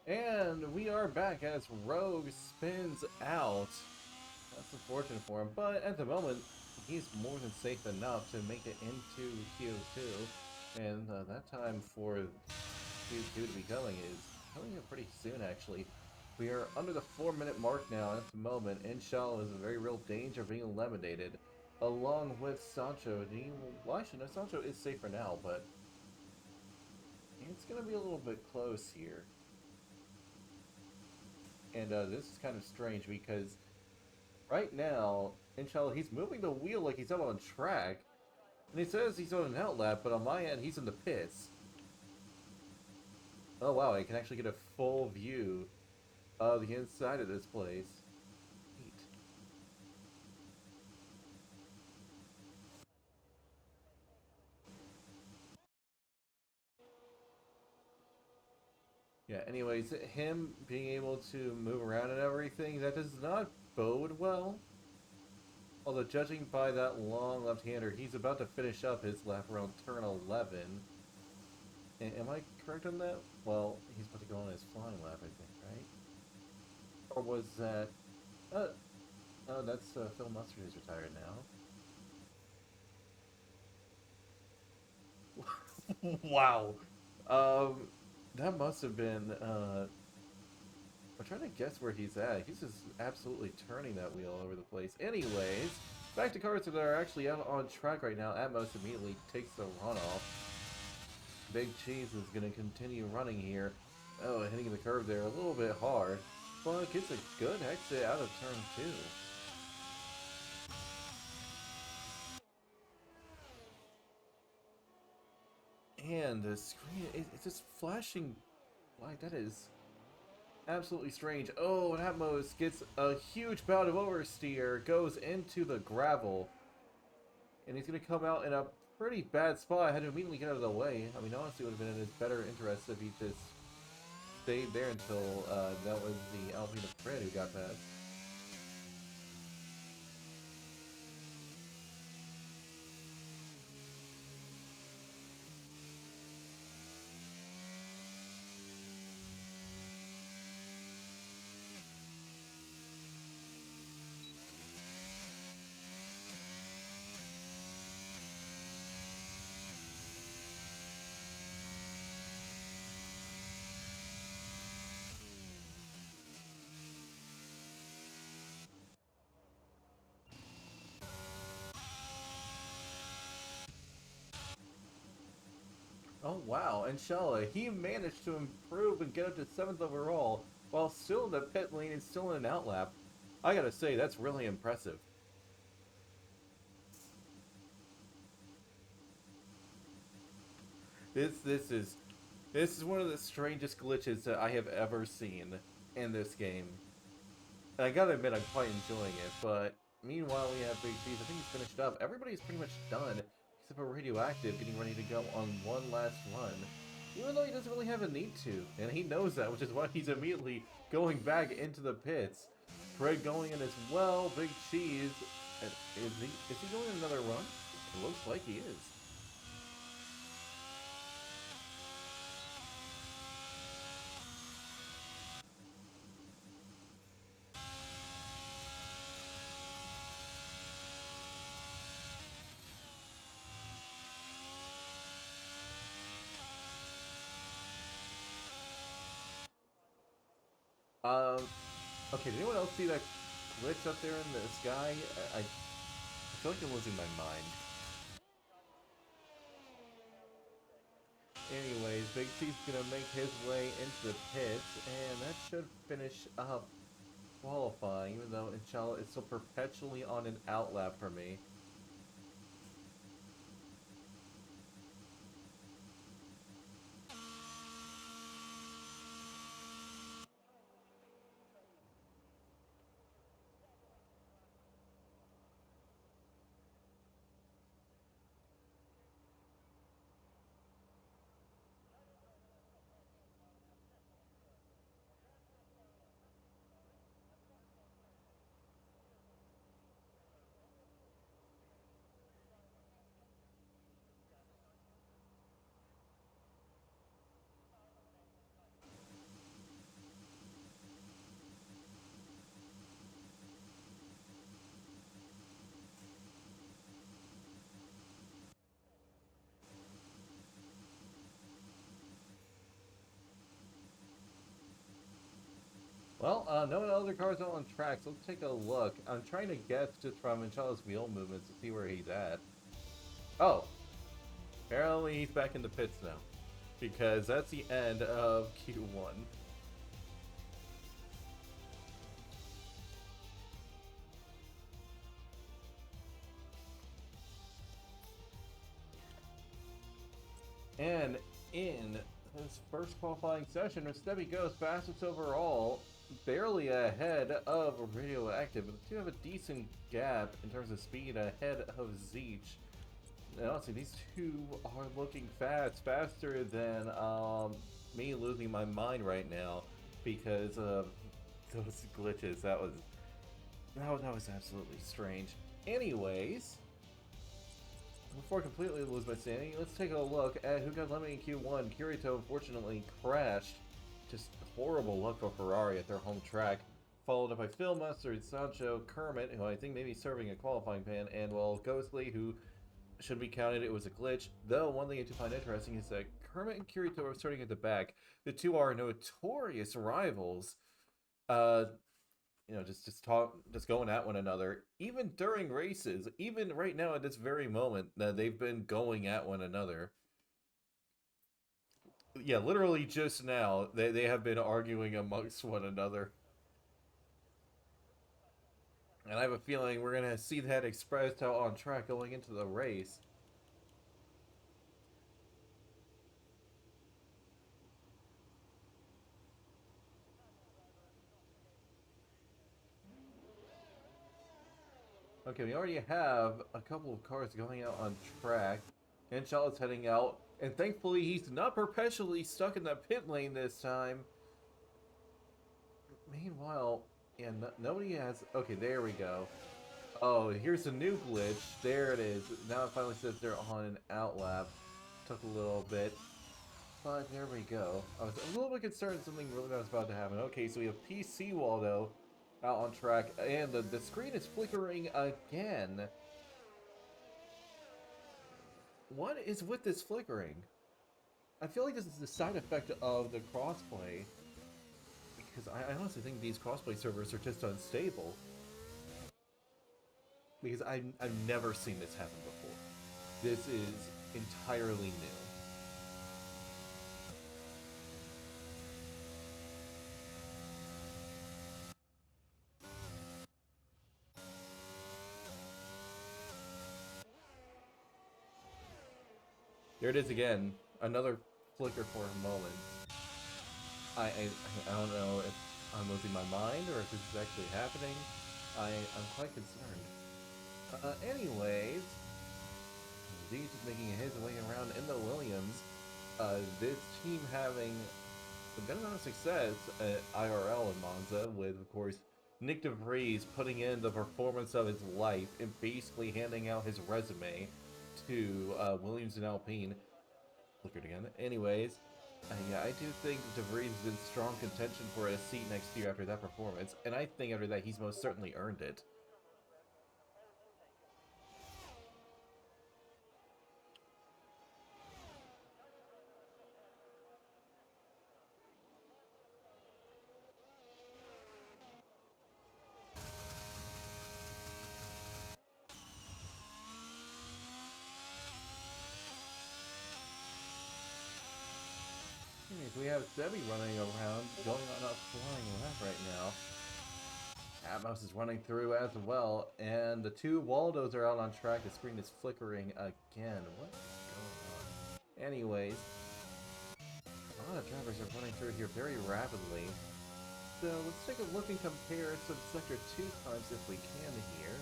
And we are back as Rogue spins out. That's unfortunate for him, but at the moment, he's more than safe enough to make it into Q2. And that time for Q2 to be coming is coming up pretty soon, actually. We are under the 4-minute mark now at the moment. Inshallah is in very real danger of being eliminated, along with Sancho. Well, actually, no, Sancho is safe for now, but it's going to be a little bit close here. And this is kind of strange because right now, inshallah, he's moving the wheel like he's out on track. And he says he's on an outlap, but on my end, he's in the pits. Oh wow, I can actually get a full view of the inside of this place. Neat. Yeah, anyways, him being able to move around and everything, that does not bode well. Although, judging by that long left-hander, he's about to finish up his lap around turn 11. Am I correct on that? Well, he's about to go on his flying lap, I think, right? Or was that... Uh, oh, that's Phil Mustard who's retired now. Wow! Um, that must have been, I'm trying to guess where he's at. He's just absolutely turning that wheel all over the place. Anyways, back to cars that are actually out on track right now. Atmos immediately takes the runoff. Big Cheese is going to continue running here. Oh, hitting the curve there a little bit hard, but gets a good exit out of turn 2. And the screen, it's just flashing like that is absolutely strange. Oh, and Atmos gets a huge bout of oversteer, goes into the gravel, and he's going to come out in a pretty bad spot. I had to immediately get out of the way. I mean, honestly, it would have been in his better interest if he just stayed there until that was the Alpine of Fred who got past. Oh wow, Inshallah, he managed to improve and get up to 7th overall, while still in the pit lane and still in an outlap. I gotta say, that's really impressive. This this is this is one of the strangest glitches that I have ever seen in this game. And I gotta admit, I'm quite enjoying it, but meanwhile we have Big Cheese. I think he's finished up. Everybody's pretty much done, except for Radioactive getting ready to go on one last run. Even though he doesn't really have a need to, and he knows that, which is why he's immediately going back into the pits. Fred going in as well, Big Cheese. And is he going on another run? It looks like he is. Um, okay, did anyone else see that glitch up there in the sky? I feel like I'm losing my mind. Anyways, Big C's gonna make his way into the pits, and that should finish up qualifying, even though Inshallah is still perpetually on an outlap for me. Well, no other cars are on track, so let's take a look. I'm trying to guess just from Inshallah's wheel movements to see where he's at. Oh, apparently he's back in the pits now, because that's the end of Q1. And in his first qualifying session, Stevie goes fastest overall, barely ahead of Radioactive, but the two have a decent gap in terms of speed ahead of Zeech. And honestly, these two are looking fast, faster than me losing my mind right now because of those glitches. That was absolutely strange. Anyways, before I completely lose my sanity, let's take a look at who got eliminated in Q1. Kirito unfortunately crashed. Just horrible luck for Ferrari at their home track. Followed up by Phil Mustard, Sancho, Kermit, who I think may be serving a qualifying ban, and well, Ghostly, who should be counted, it was a glitch. Though, one thing I do find interesting is that Kermit and Kirito are starting at the back. The two are notorious rivals. Uh, just going at one another, even during races, even right now at this very moment, that they've been going at one another. Yeah, literally just now, they have been arguing amongst one another. And I have a feeling we're going to see that expressed out on track going into the race. Okay, we already have a couple of cars going out on track. And Charlotte's heading out. And thankfully, he's not perpetually stuck in the pit lane this time. Meanwhile, yeah, nobody has... Okay, there we go. Oh, here's a new glitch. There it is. Now it finally says they're on an outlap. Took a little bit. But there we go. I was a little bit concerned something really bad was about to happen. Okay, so we have PC Waldo out on track. And the screen is flickering again. What is with this flickering? I feel like this is the side effect of the crossplay. Because I honestly think these crossplay servers are just unstable. Because I've never seen this happen before. This is entirely new. There it is again. Another flicker for a moment. I don't know if I'm losing my mind or if this is actually happening. I'm quite concerned. Anyways, Zeech is making his way around in the Williams. This team having a good amount of success at IRL in Monza with, of course, Nick DeVries putting in the performance of his life and basically handing out his resume to Williams and Alpine. Look at it again. Anyways, yeah, I do think DeVries is in strong contention for a seat next year after that performance, and I think after that he's most certainly earned it. Anyways, we have Sebi running around, going on a flying lap right now. Atmos is running through as well, and the two Waldos are out on track. The screen is flickering again. What is going on? Anyways, a lot of drivers are running through here very rapidly. So let's take a look and compare some Sector 2 times if we can here.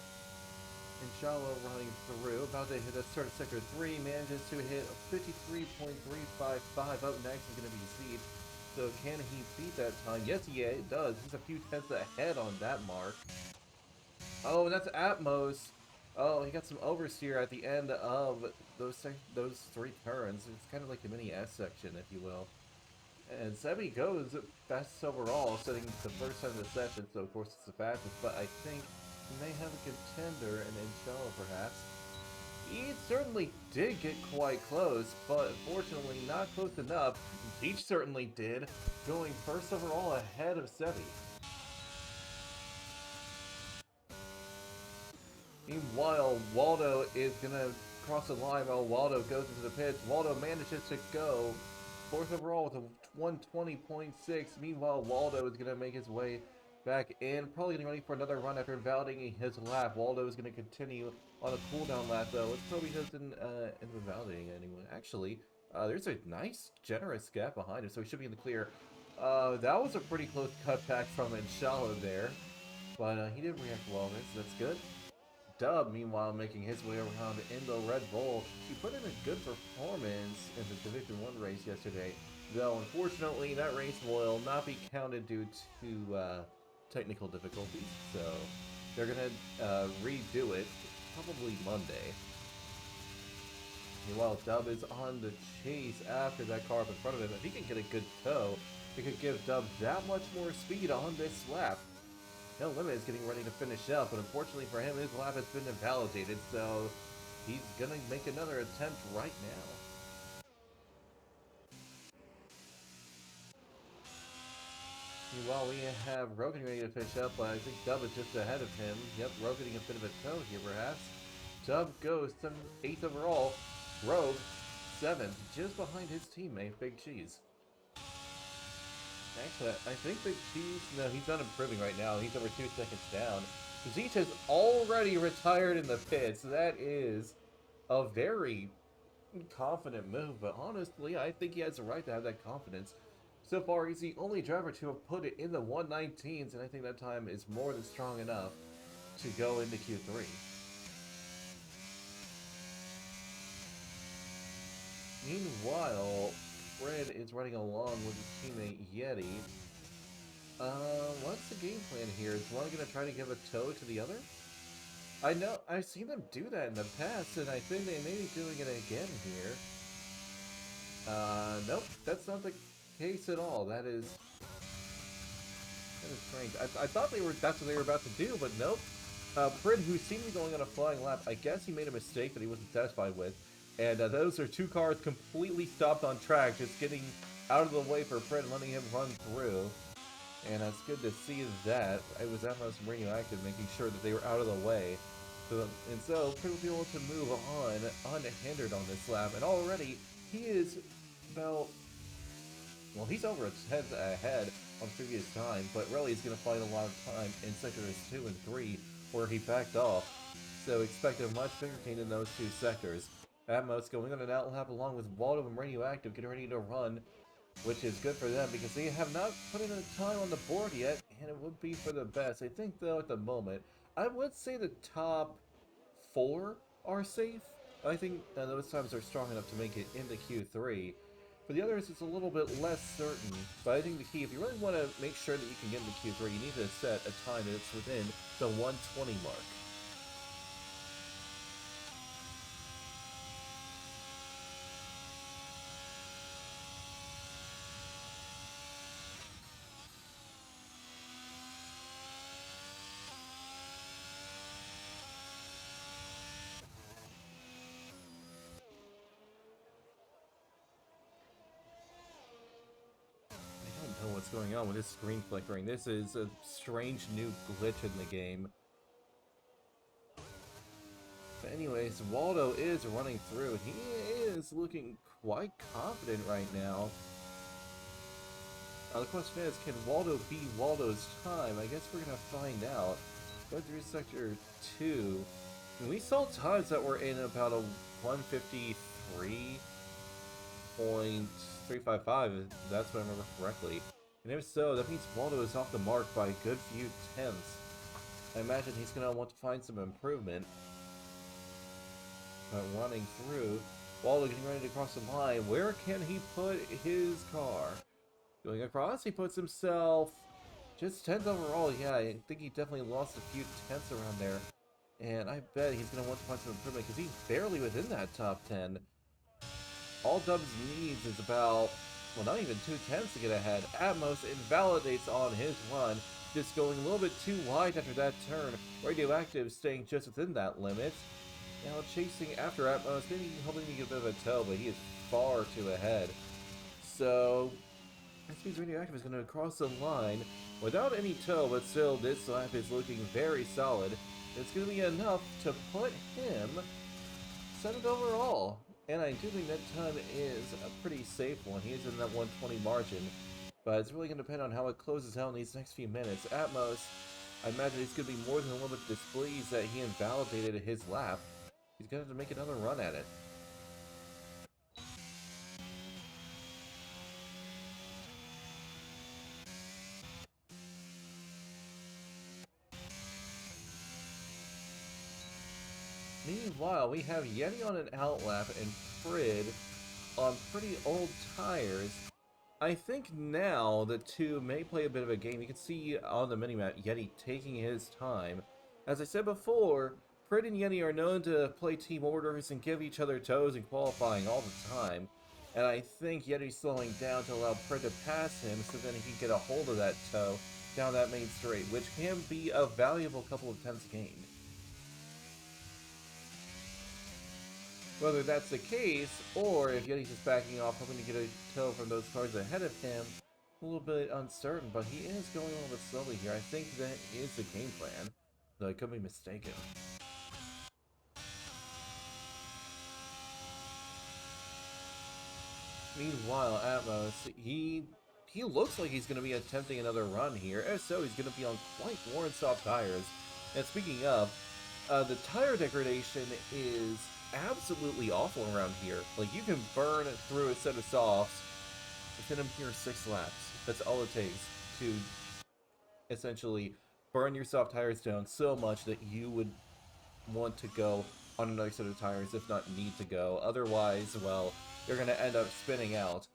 Inshallah running through, about to hit a start of Sector 3, manages to hit 53.355. Up next is going to be Zeech. So can he beat that time? Yes, yeah, it does. He's a few tenths ahead on that mark. Oh, and that's Atmos. Oh, he got some oversteer at the end of those three turns. It's kind of like the mini S section, if you will. And Sebi goes fastest overall, setting the first time of the session, so of course it's the fastest, but I think he may have a contender, and Inshallah perhaps. He certainly did get quite close, but unfortunately not close enough. Zeech certainly did, going first overall ahead of Sebi. Meanwhile, Waldo is gonna cross the line while Waldo goes into the pits. Waldo manages to go fourth overall with a 120.6. Meanwhile, Waldo is gonna make his way back in, probably getting ready for another run after validating his lap. Waldo is gonna continue on a cooldown lap though. Let's hope he doesn't end up validating anyone. Actually, there's a nice, generous gap behind him, so he should be in the clear. That was a pretty close cutback from Inshallah there, but he didn't react well on this. That's good. Dub, meanwhile, making his way around in the Red Bull. He put in a good performance in the Division 1 race yesterday, though unfortunately that race will not be counted due to technical difficulties, so they're going to redo it probably Monday. Meanwhile, Dub is on the chase after that car up in front of him. If he can get a good tow, it could give Dub that much more speed on this lap. No Limit is getting ready to finish up, but unfortunately for him, his lap has been invalidated, so he's gonna make another attempt right now. Meanwhile, we have Rogan ready to finish up, but I think Dub is just ahead of him. Yep, Rogan getting a bit of a tow here, perhaps. Dub goes 8th overall. Rogue, 7th, just behind his teammate, Big Cheese. Actually, I think Big Cheese, no, he's not improving right now. He's over 2 seconds down. Zeech has already retired in the pits. That is a very confident move, but honestly, I think he has the right to have that confidence. So far, he's the only driver to have put it in the 119s, and I think that time is more than strong enough to go into Q3. Meanwhile, Fred is running along with his teammate Yeti. What's the game plan here? Is one going to try to give a tow to the other? I know, I've seen them do that in the past, and I think they may be doing it again here. Nope, that's not the case at all. That is strange. I thought that's what they were about to do, but nope. Fred, who seemed to be going on a flying lap, I guess he made a mistake that he wasn't satisfied with. And those are 2 cars completely stopped on track, just getting out of the way for Fred and letting him run through. And it's good to see that. It was Atmos and Radioactive making sure that they were out of the way. So Fred will be able to move on unhindered on this lap. And already, he is about... Well, he's over a 10th ahead on previous time, but really he's going to find a lot of time in sectors 2 and 3, where he backed off. So expect a much bigger gain in those 2 sectors. Atmos going on an outlap along with Waldo and Radioactive getting ready to run, which is good for them because they have not put in a time on the board yet, and it would be for the best. I think, though, at the moment, I would say the top 4 are safe. I think those times are strong enough to make it into Q3. For the others, it's a little bit less certain, but I think the key, if you really want to make sure that you can get into Q3, you need to set a time that's within the 120 mark. What's going on with this screen flickering. This is a strange new glitch in the game. But anyways, Waldo is running through. He is looking quite confident right now. The question is, can Waldo beat Waldo's time? I guess we're going to find out. Go through Sector 2. And we saw times that were in about a 153.355, if that's what I remember correctly. And if so, that means Waldo is off the mark by a good few tenths. I imagine he's going to want to find some improvement. But running through, Waldo getting ready to cross the line. Where can he put his car? Going across, he puts himself just 10th overall. Yeah, I think he definitely lost a few tenths around there. And I bet he's going to want to find some improvement because he's barely within that top 10. All Dubs needs is about... well, not even 2 tenths to get ahead. Atmos invalidates on his run, just going a little bit too wide after that turn. Radioactive staying just within that limit. Now chasing after Atmos, maybe hoping to get a bit of a tow, but he is far too ahead. So, this means Radioactive is going to cross the line without any tow, but still this lap is looking very solid. it's going to be enough to put him second overall. And I do think that time is a pretty safe one. He is in that 120 margin. But it's really going to depend on how it closes out in these next few minutes. At most, I imagine he's going to be more than a little bit displeased that he invalidated his lap. He's going to have to make another run at it. Meanwhile, we have Yeti on an outlap and Frid on pretty old tires. I think now the two may play a bit of a game. You can see on the minimap Yeti taking his time. As I said before, Frid and Yeti are known to play team orders and give each other toes in qualifying all the time. And I think Yeti's slowing down to allow Frid to pass him so then he can get a hold of that toe down that main straight, which can be a valuable couple of tenths gained. Whether that's the case, or if Yeti's just backing off, hoping to get a toe from those cars ahead of him, a little bit uncertain, but he is going a little bit slowly here. I think that is the game plan, though I could be mistaken. Meanwhile, Atmos, he looks like he's going to be attempting another run here. As so, he's going to be on quite worn soft tires. And speaking of, the tire degradation is absolutely awful around here. Like, you can burn through a set of softs within a mere 6 laps. That's all it takes to essentially burn your soft tires down so much that you would want to go on another set of tires, if not need to go. Otherwise, well, you're going to end up spinning out.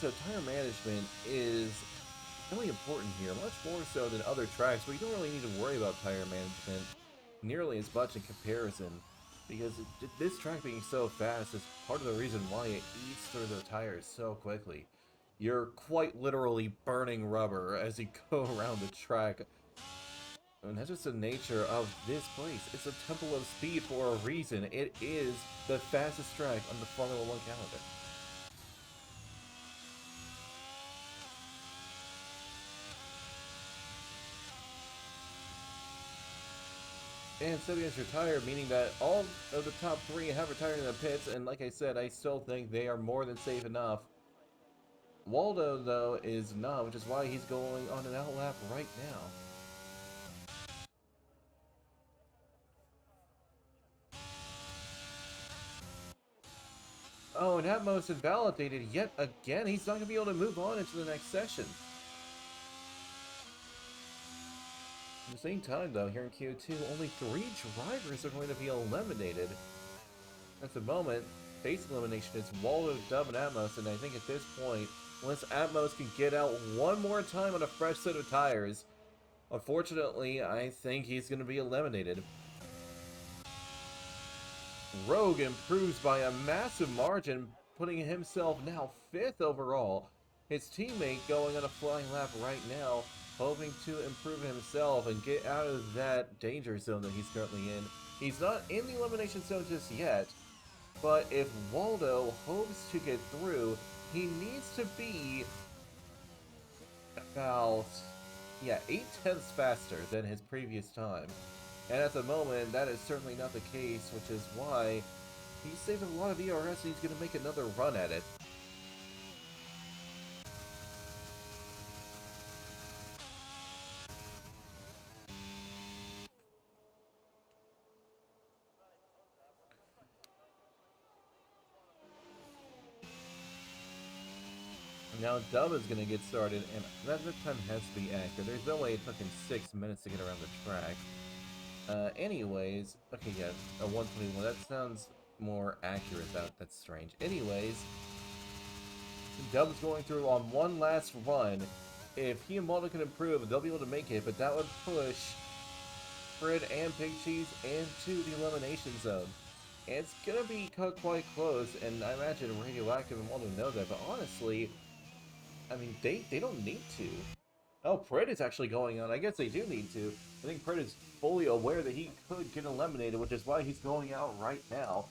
So tire management is really important here, much more so than other tracks, where you don't really need to worry about tire management nearly as much in comparison, because this track being so fast is part of the reason why it eats through the tires so quickly. You're quite literally burning rubber as you go around the track. And that's just the nature of this place. It's a temple of speed for a reason. It is the fastest track on the Formula 1 calendar. And Sebian's retired, meaning that all of the top 3 have retired in the pits, and like I said, I still think they are more than safe enough. Waldo, though, is not, which is why he's going on an outlap right now. Oh, and Atmos invalidated yet again. He's not going to be able to move on into the next session. At the same time, though, here in Q2, only 3 drivers are going to be eliminated. At the moment, base elimination is Waldo, Dub, and Atmos, and I think at this point, once Atmos can get out one more time on a fresh set of tires, unfortunately, I think he's going to be eliminated. Rogue improves by a massive margin, putting himself now 5th overall. His teammate going on a flying lap right now, hoping to improve himself and get out of that danger zone that he's currently in. He's not in the elimination zone just yet, but if Waldo hopes to get through, he needs to be about, 8/10 faster than his previous time. And at the moment, that is certainly not the case, which is why he's saving a lot of ERS and he's going to make another run at it. Now Dub is going to get started, and that time has to be accurate. There's no way it took him 6 minutes to get around the track. Anyways, okay, yeah, a 121. That sounds more accurate. That's strange. Anyways, Dub's going through on one last run. If he and Waldo can improve, they'll be able to make it, but that would push Frid and Pig Cheese into the elimination zone. And it's going to be cut quite close, and I imagine Radioactive and Waldo know that, but honestly, I mean, they don't need to. Oh, Pred is actually going on. I guess they do need to. I think Pred is fully aware that he could get eliminated, which is why he's going out right now.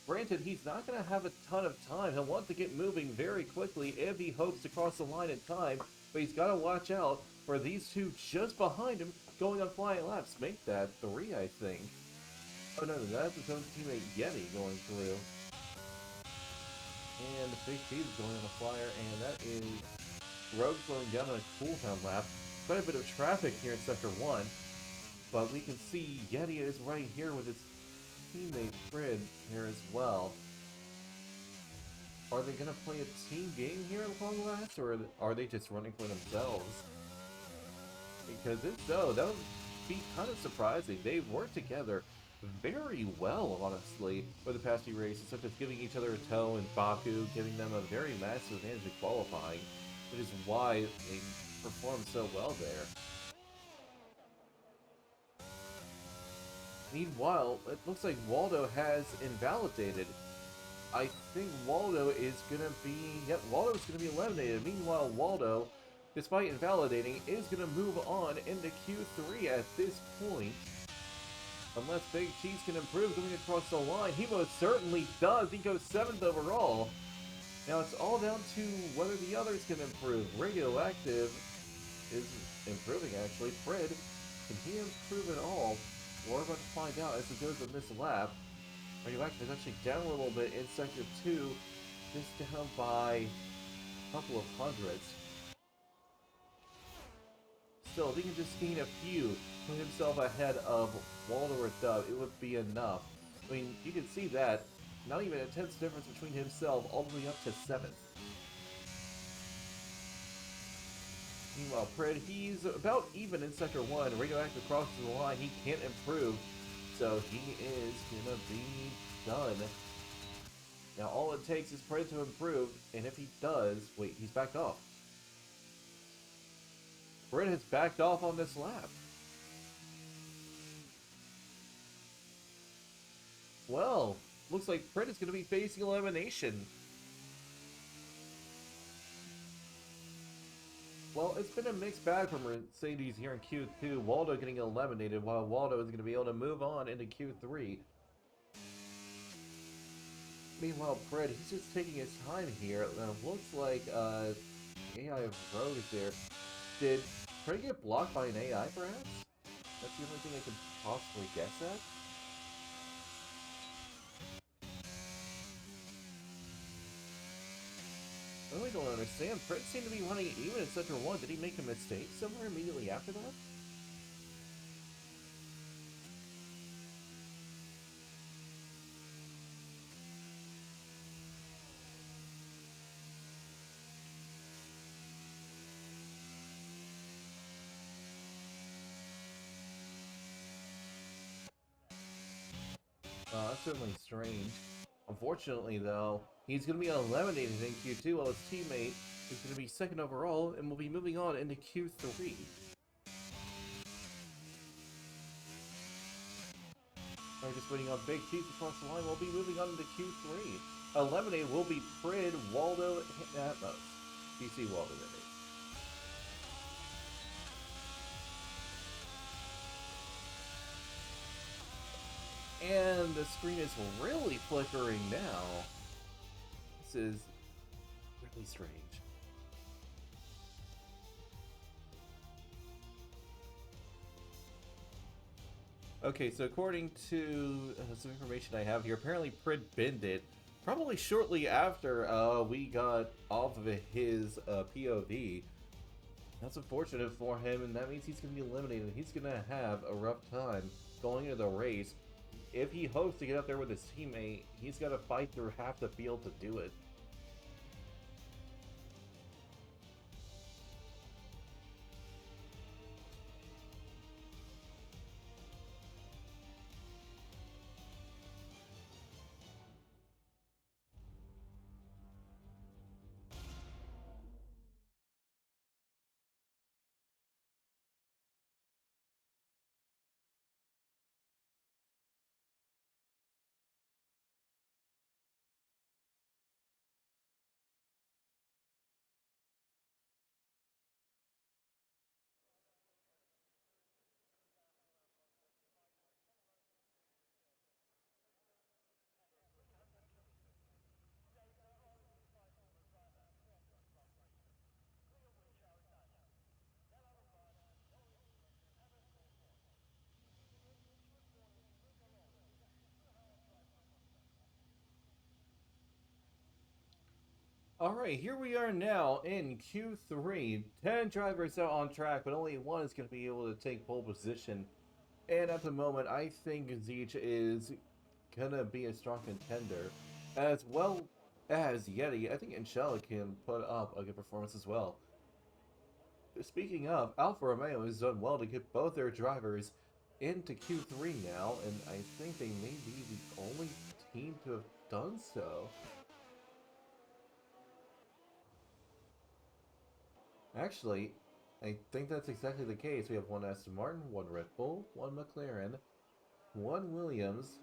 Granted, he's not going to have a ton of time. He'll want to get moving very quickly if he hopes to cross the line in time, but he's got to watch out for these two just behind him going on flying laps. Make that 3, I think. Oh no, that's his own teammate Yeti going through. And the Big Cheese is going on a flyer, and that is Rogue slowing down on a cooldown lap. Quite a bit of traffic here in Sector 1, but we can see Yeti is right here with his teammate Frid here as well. Are they going to play a team game here at long last, or are they just running for themselves? Because if so, that would be kind of surprising. They've worked together very well, honestly, for the past few races, such as giving each other a tow and Baku, giving them a very massive advantage in qualifying, which is why they performed so well there. Meanwhile, it looks like Waldo has invalidated. I think Waldo is gonna be... Yep, Waldo is gonna be eliminated. Meanwhile, Waldo, despite invalidating, is gonna move on into Q3 at this point. Unless Big Cheese can improve going across the line. He most certainly does. He goes 7th overall. Now it's all down to whether the others can improve. Radioactive is improving, actually. Fred, can he improve at all? We're about to find out as it goes on this lap. Radioactive is actually down a little bit in Sector 2. Just down by a couple of hundreds. Still, if he can just gain a few, put himself ahead of Waldo or Dub, it would be enough. I mean, you can see that. Not even a tenth difference between himself, all the way up to 7th. Meanwhile, Pred, he's about even in Sector 1. Radioactive crosses the line, he can't improve. So he is gonna be done. Now all it takes is Pred to improve, and if he does... Wait, he's backed off. Pred has backed off on this lap. Well, looks like Pred is going to be facing elimination. Well, it's been a mixed bag for Mercedes here in Q2. Waldo getting eliminated, while Waldo is going to be able to move on into Q3. Meanwhile, Pred, he's just taking his time here. It looks like AI of Rogue is there. Did Pred get blocked by an AI, perhaps? That's the only thing I can possibly guess at. I really don't understand. Pred seemed to be running even in Sector 1. Did he make a mistake somewhere immediately after that? That's certainly strange. Unfortunately, though, he's going to be eliminated in Q2 while his teammate is going to be 2nd overall and will be moving on into Q3. We're just waiting on Big Cheese to cross the line. We'll be moving on into Q3. Eliminated will be Prid, Waldo, Atmos. DC Waldo, that is. And the screen is really flickering now. This is really strange. Okay, so according to some information I have here, apparently Prid binned it probably shortly after we got off of his POV. That's unfortunate for him, and that means he's going to be eliminated. He's going to have a rough time going into the race. If he hopes to get up there with his teammate, he's got to fight through half the field to do it. Alright, here we are now in Q3. 10 drivers out on track, but only one is going to be able to take pole position. And at the moment, I think Zeech is going to be a strong contender. As well as Yeti, I think Inshallah can put up a good performance as well. Speaking of, Alfa Romeo has done well to get both their drivers into Q3 now, and I think they may be the only team to have done so. Actually, I think that's exactly the case. We have one Aston Martin, one Red Bull, one McLaren, one Williams,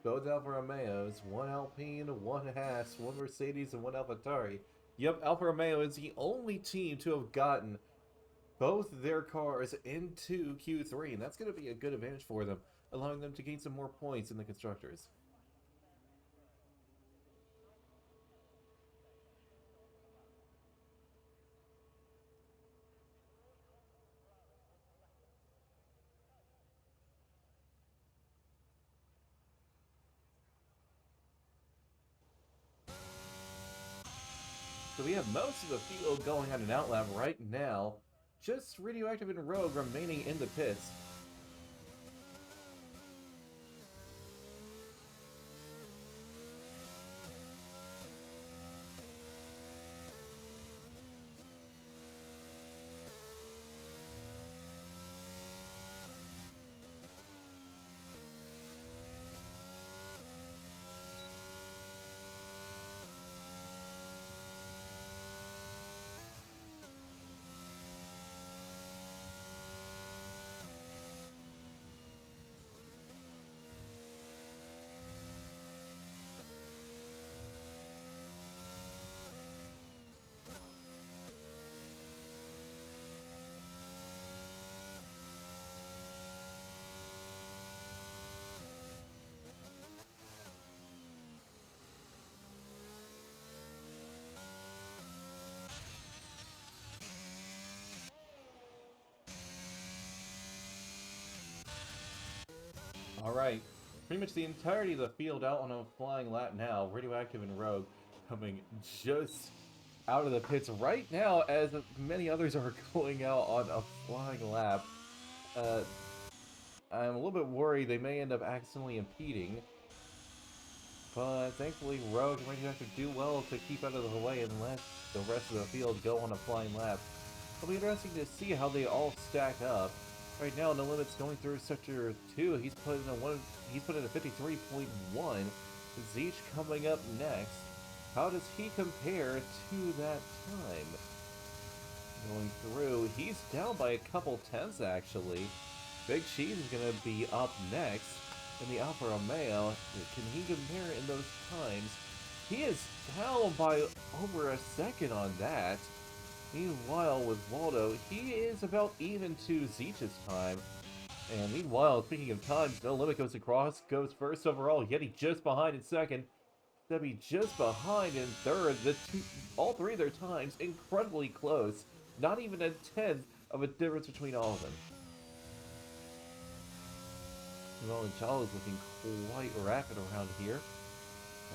both Alfa Romeos, one Alpine, one Haas, one Mercedes, and one AlphaTauri. Yep, Alfa Romeo is the only team to have gotten both their cars into Q3, and that's going to be a good advantage for them, allowing them to gain some more points in the Constructors. So we have most of the field going on an outlap right now. Just Radioactive and Rogue remaining in the pits. Alright, pretty much the entirety of the field out on a flying lap now. Radioactive and Rogue coming just out of the pits right now as many others are going out on a flying lap. Uh, I'm a little bit worried they may end up accidentally impeding, but thankfully Rogue and Radioactive do well to keep out of the way and let the rest of the field go on a flying lap. It'll be interesting to see how they all stack up. Right now, No Limit's going through Sector 2. He's put in a 53.1. Zeech coming up next. How does he compare to that time? Going through, he's down by a couple tenths actually. Big Cheese is going to be up next in the Alfa Romeo. Can he compare in those times? He is down by over a second on that. Meanwhile, with Waldo, he is about even to Zeech's time. And meanwhile, speaking of times, No Limit goes across, goes first overall, Yeti just behind in second. Stubby just behind in third. All three of their times incredibly close. Not even a tenth of a difference between all of them. Well, Inchal is looking quite rapid around here.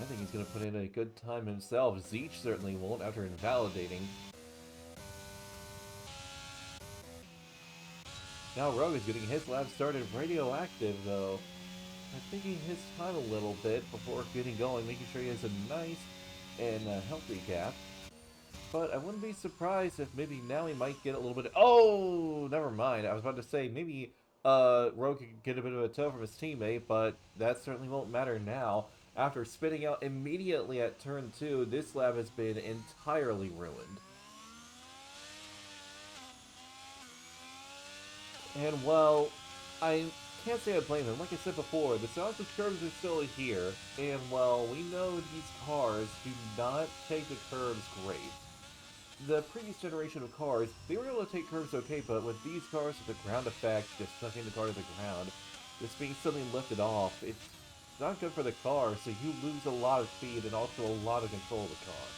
I think he's going to put in a good time himself. Zeech certainly won't after invalidating. Now Rogue is getting his lap started. Radioactive, though, taking his time a little bit before getting going, making sure he has a nice and healthy gap. But I wouldn't be surprised if maybe now he might get a little bit... Oh, never mind. I was about to say maybe Rogue could get a bit of a tow from his teammate, but that certainly won't matter now. After spinning out immediately at turn 2, this lap has been entirely ruined. And, well, I can't say I blame him. Like I said before, the silence of curves are still here. And, well, we know these cars do not take the curves great. The previous generation of cars, they were able to take curves okay, but with these cars, with the ground effect, just sucking the car to the ground, just being suddenly lifted off, it's not good for the car, so you lose a lot of speed and also a lot of control of the car.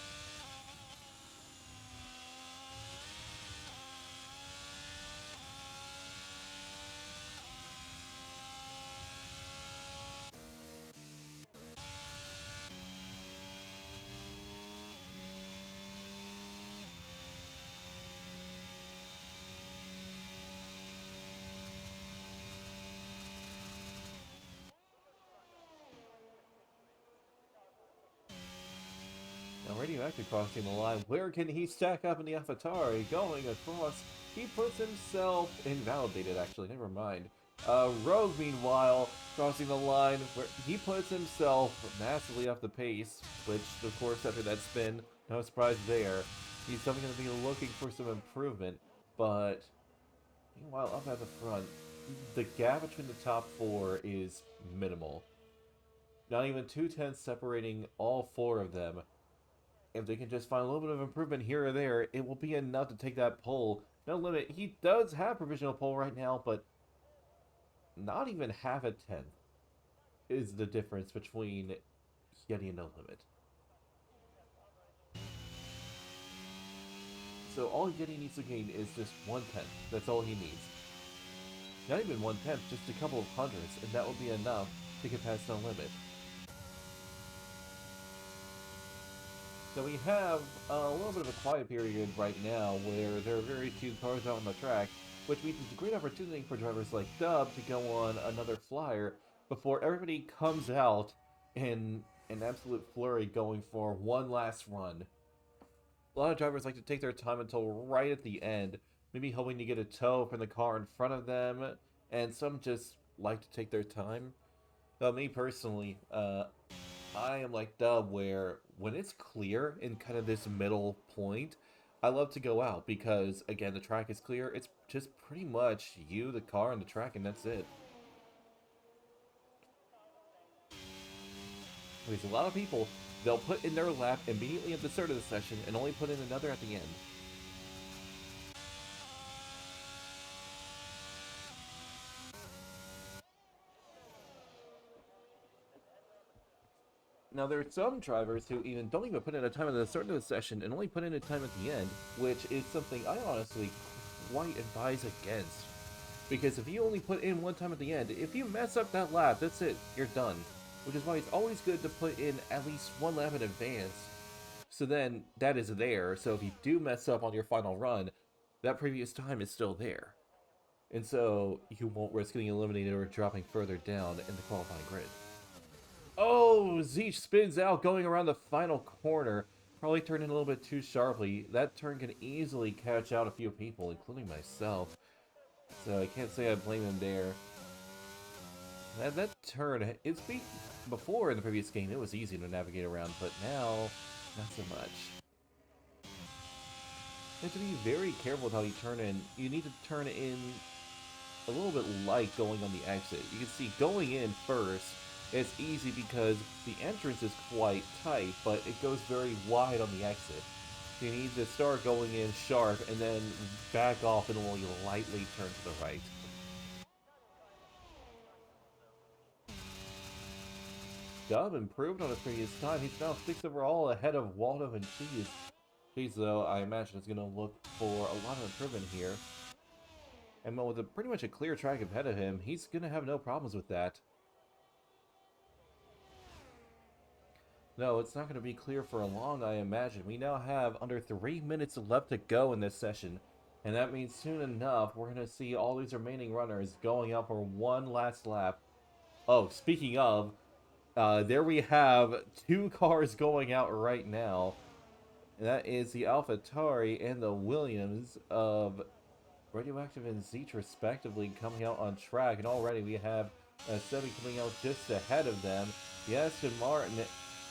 Radioactive crossing the line. Where can he stack up in the AlphaTauri? Going across, he puts himself invalidated, actually, never mind. Rogue, meanwhile, crossing the line, where he puts himself massively off the pace, which, of course, after that spin, no surprise there. He's definitely going to be looking for some improvement, but meanwhile, up at the front, the gap between the top four is minimal. Not even 2 tenths separating all four of them. If they can just find a little bit of improvement here or there, it will be enough to take that pole. No limit. He does have provisional pole right now, but not even half a tenth is the difference between Yeti and No Limit. So all Yeti needs to gain is just 1/10. That's all he needs. Not even 1/10, just a couple of hundreds, and that will be enough to get past No Limit. So we have a little bit of a quiet period right now where there are very few cars out on the track, which means it's a great opportunity for drivers like Dub to go on another flyer before everybody comes out in an absolute flurry going for one last run. A lot of drivers like to take their time until right at the end, maybe hoping to get a tow from the car in front of them, and some just like to take their time. Me personally, I am like Dub, where when it's clear in kind of this middle point, I love to go out because, again, the track is clear. It's just pretty much you, the car, and the track, and that's it. Because a lot of people, they'll put in their lap immediately at the start of the session and only put in another at the end. Now, there are some drivers who don't even put in a time at the start of the session and only put in a time at the end, which is something I honestly quite advise against. Because if you only put in one time at the end, if you mess up that lap, that's it, you're done. Which is why it's always good to put in at least one lap in advance, so then that is there, so if you do mess up on your final run, that previous time is still there. And so you won't risk getting eliminated or dropping further down in the qualifying grid. Oh, Zeech spins out going around the final corner. Probably turned in a little bit too sharply. That turn can easily catch out a few people, including myself. So I can't say I blame him there. That turn, before in the previous game, it was easy to navigate around, but now, not so much. You have to be very careful with how you turn in. You need to turn in a little bit light going on the exit. You can see going in first, it's easy because the entrance is quite tight, but it goes very wide on the exit. So you need to start going in sharp and then back off and only lightly turn to the right. Dub improved on his previous time. He's now 6 overall ahead of Waldo and Cheese. Cheese, though, I imagine is going to look for a lot of improvement here. And with pretty much a clear track ahead of him, he's going to have no problems with that. No, it's not going to be clear for a long, I imagine. We now have under 3 minutes left to go in this session. And that means soon enough, we're going to see all these remaining runners going out for one last lap. Oh, speaking of, there we have 2 cars going out right now. And that is the AlphaTauri and the Williams of Radioactive and Zeech, respectively, coming out on track. And already we have Sebi coming out just ahead of them. The Aston Martin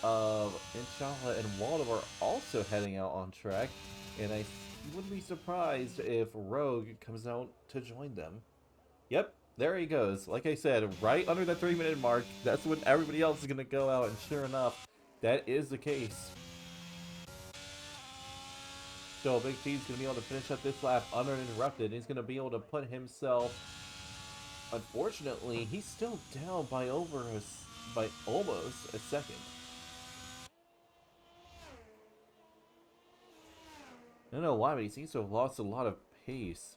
of Inshallah and Waldo are also heading out on track. And I wouldn't be surprised if Rogue comes out to join them. Yep, there he goes. Like I said, right under that 3-minute mark, that's when everybody else is going to go out, and sure enough, that is the case. So Big T's going to be able to finish up this lap uninterrupted. He's going to be able to put himself... Unfortunately, he's still down by by almost a second. I don't know why, but he seems to have lost a lot of pace.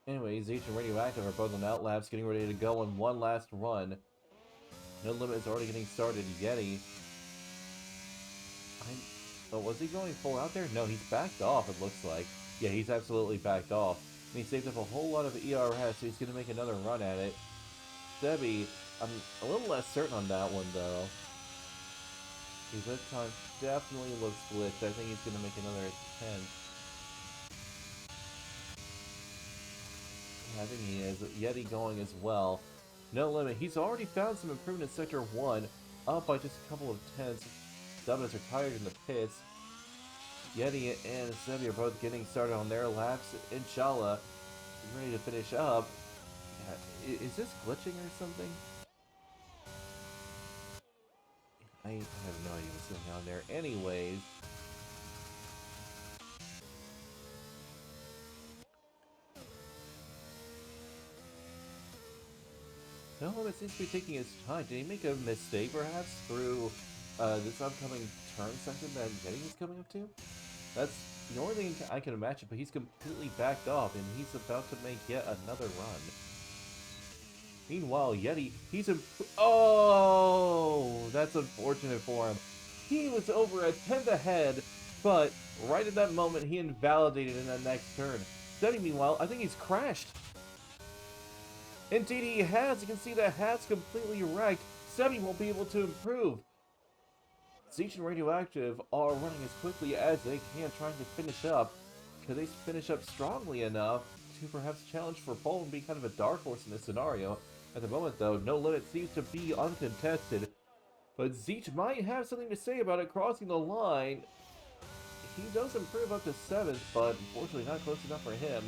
Anyways, Zeech and Radioactive are both on outlaps, getting ready to go on one last run. No Limit is already getting started. Yeti. Oh, was he going full out there? No, he's backed off, it looks like. Yeah, he's absolutely backed off. And he saved up a whole lot of ERS, so he's going to make another run at it. Sebi, I'm a little less certain on that one, though. His whip time definitely looks glitched. I think he's going to make another 10. I think he is. Yeti going as well. No limit. He's already found some improvement in Sector 1, up by just a couple of tenths. Dubbins are tired in the pits. Yeti and Sebi are both getting started on their laps. Inshallah, ready to finish up. Is this glitching or something? I have no idea what's going on there. Anyways. No limit seems to be taking his time. Did he make a mistake perhaps through this upcoming turn section that Yeti is coming up to? That's the only thing I can imagine, but he's completely backed off and he's about to make yet another run. Meanwhile, Yeti, oh, that's unfortunate for him. He was over a tenth ahead, but right at that moment, he invalidated in that next turn. Sebi, meanwhile, I think he's crashed. Indeed he has. You can see the hat's completely wrecked. Sebi won't be able to improve. Zeech and Radioactive are running as quickly as they can, trying to finish up. Could they finish up strongly enough to perhaps challenge for pole and be kind of a dark horse in this scenario? At the moment, though, No Limit seems to be uncontested. But Zeech might have something to say about it crossing the line. He does improve up to 7th, but unfortunately not close enough for him.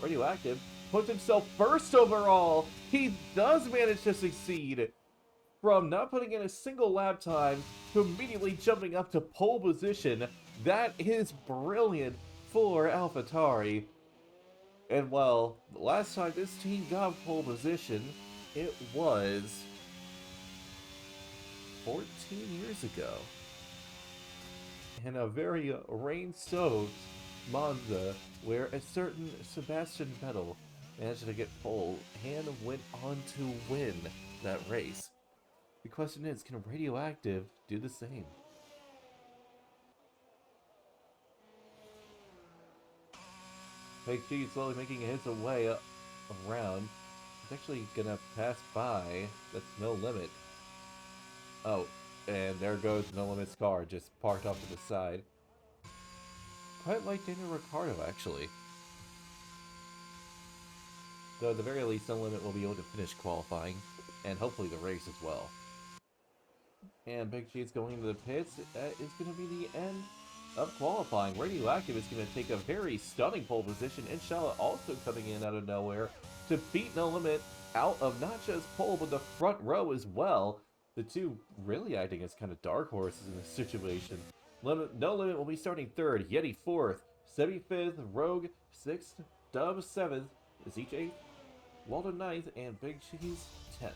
Radioactive puts himself first overall. He does manage to succeed. From not putting in a single lap time to immediately jumping up to pole position. That is brilliant for AlphaTauri. And well, the last time this team got pole position, it was 14 years ago. In a very rain-soaked Monza, where a certain Sebastian Vettel managed to get pole and went on to win that race. The question is, can Radioactive do the same? Big G slowly making his way around. He's actually gonna pass by. That's No Limit. Oh, and there goes No Limit's car, just parked off to the side. Quite like Daniel Ricciardo, actually. Though at the very least, No Limit will be able to finish qualifying, and hopefully the race as well. And Big G is going into the pits. That is going to be the end of qualifying. Radioactive is going to take a very stunning pole position. Inshallah also coming in out of nowhere to beat No Limit out of not just pole, but the front row as well. The two really acting as kind of dark horses in this situation. No Limit will be starting 3rd, Yeti 4th, Sebi 5th, Rogue 6th, Dub 7th, Zeech 8th, Waldo 9th, and Big G's 10th.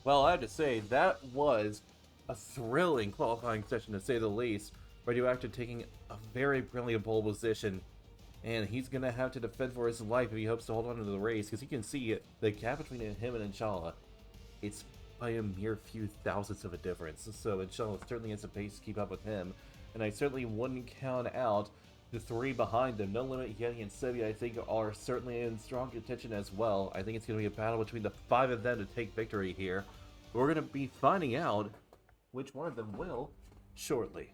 Well, I have to say, that was a thrilling qualifying session, to say the least. Radioactive taking a very brilliant pole position, and he's going to have to defend for his life if he hopes to hold on to the race, because you can see the gap between him and Inshallah. It's by a mere few thousandths of a difference, so Inshallah certainly has a pace to keep up with him, and I certainly wouldn't count out the 3 behind them. No Limit, Yeti, and Sebi, I think, are certainly in strong contention as well. I think it's going to be a battle between the 5 of them to take victory here. We're going to be finding out which one of them will shortly.